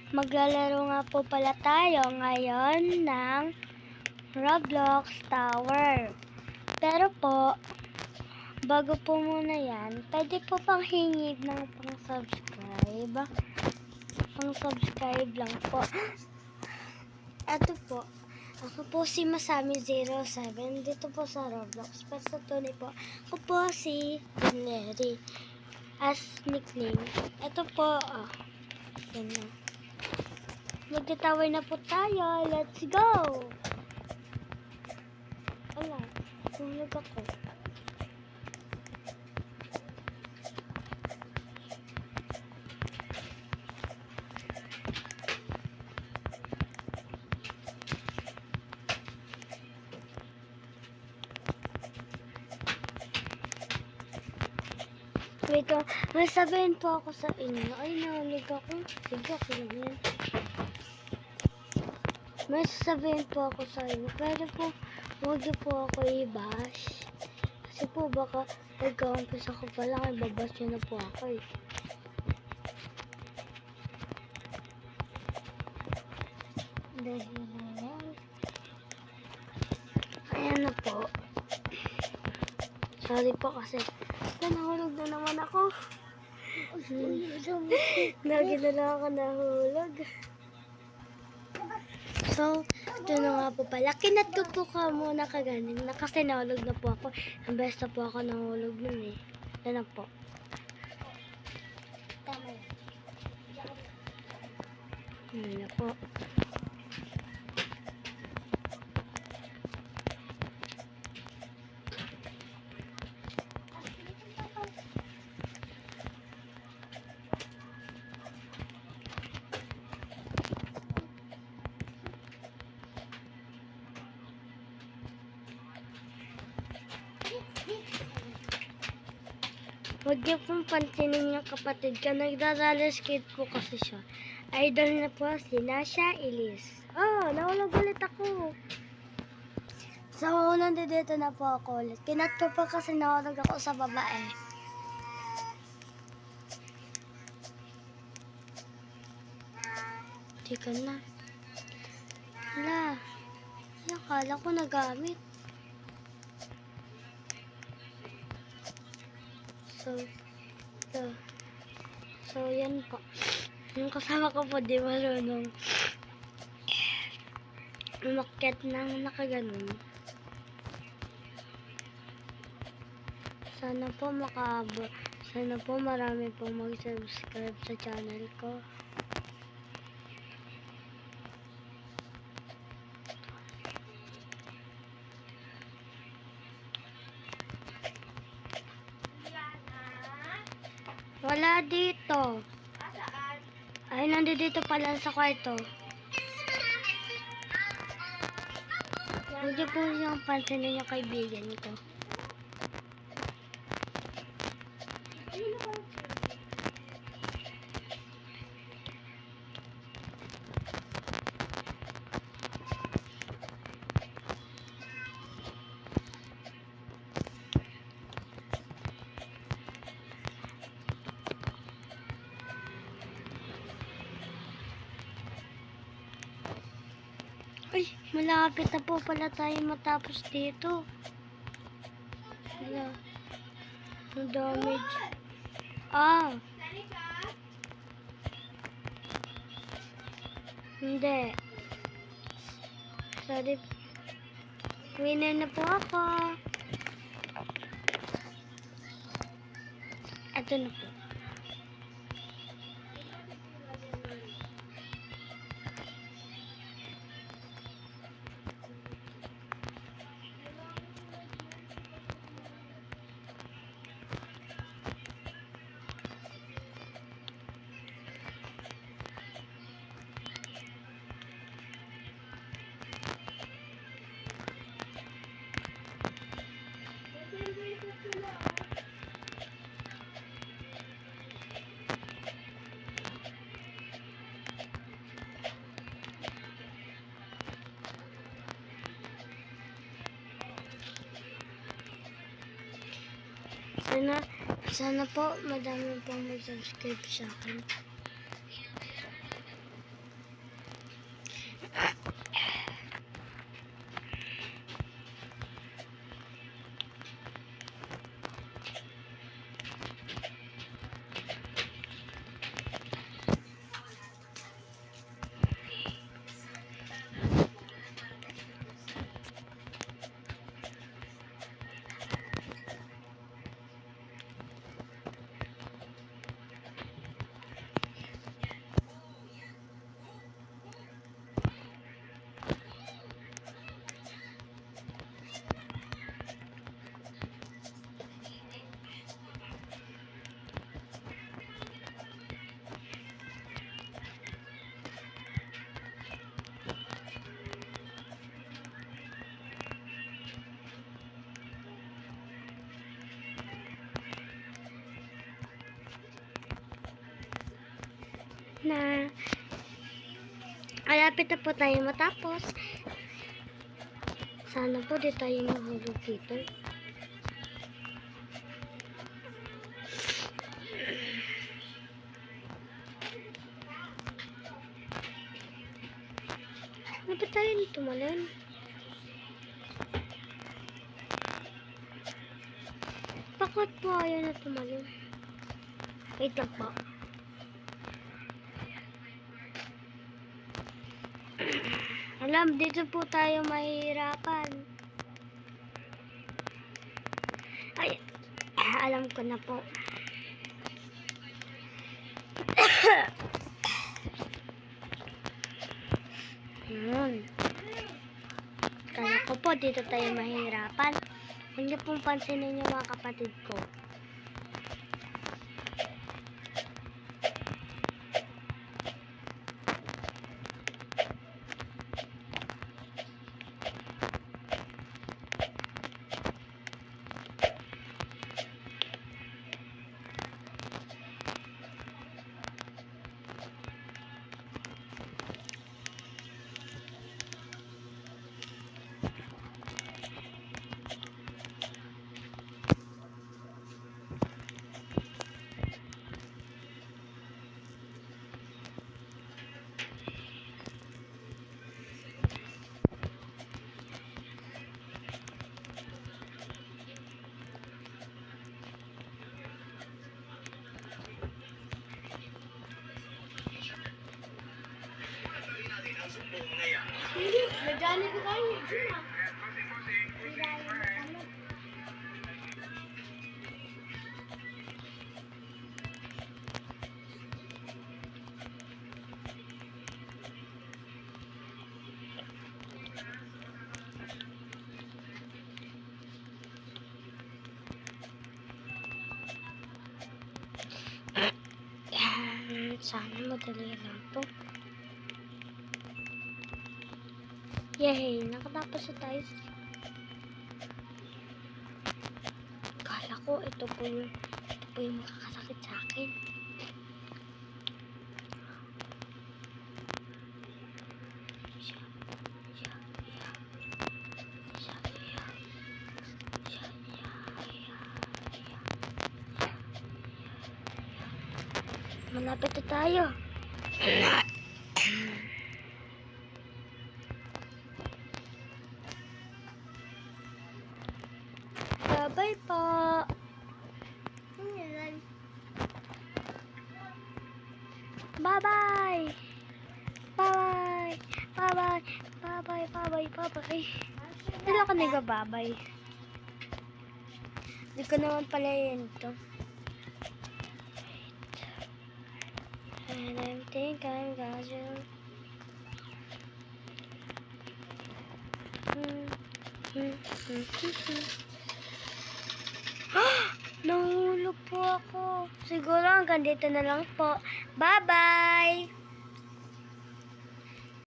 Maglalaro nga po pala tayo ngayon ng Roblox Tower. Pero po, bago po muna yan, pwede po pang hingi ng pang-subscribe. Pang-subscribe lang po. Ito po, ako po si Masami07 dito po sa Roblox. Pero sa tunay po, ako po si Larry as nickname. Ito po, yan na. Magta-tower na po tayo. Let's go! Wala. Sunog ako. Wait lang. May sabihin po ako sa inyo. Ay, nahulog ako. Sige, ako lang yan. May sasabihin po ako sa inyo. Pero po, huwag niyo po ako i-bash. Kasi po baka nagka-umpisa ko pa lang, i-babash niyo na po ako eh. Dahil ayan na po. Sorry po kasi nahulog na naman ako. Lagi na lang ako nahulog. So, ito na nga po pala. Kinat ko po ka muna kaganin na kasi nahulog na po ako. Ang best na po ako nahulog nun eh. Yan na po. Tama yan. Yan na po. Huwag niyo pong pansinin yung kapatid ko. Nagdadalas kid po kasi siya. Idol na po si Nasha Elise. Oh, nahulog ulit ako. So, nandito na po ako ulit. Kinat ko po kasi nahulog ako sa babae. Hindi ka na. Hala. Akala ko nagamit. So, yan po. Yung kasama ko po, di marunong umakyat ng nakaganon. Sana po marami pong mag-subscribe sa channel ko. Wala dito. Ay, nandito pala sa kwarto. Huwag po yung pansinin yung kaibigan ko. Ay, malapit na po pala tayo matapos dito. Wala. Ang damage. Hindi. Sorry. Winner na po ako. Ito na po. Sana po madami pong mag-subscribe sa akin. na malapit na po tayo matapos. Sana po di tayo mahulog dito. Ano ba tayo tumalon? Bakit po ayaw na tumalon? Wait lang po. Alam, dito po tayo mahihirapan. Ay, alam ko na po. Kaya ko po, dito tayo mahihirapan. Huwag niyo pong pansinin yung mga kapatid ko. Hindi, nagani ko kayo. Sana madali lang to. Yay! Nakatapos na tayo. Kala ko ito po yung makakasakit sa akin. Malapit na tayo. Bye po. Bye-bye. Bye-bye. Bye-bye. Bye-bye. Bye-bye. Bye-bye. Hindi ako nag-babay. Hindi ko naman pala yun ito. And I think I'm gonna Nahulog po ako. Siguro hanggang dito na lang po. Bye-bye!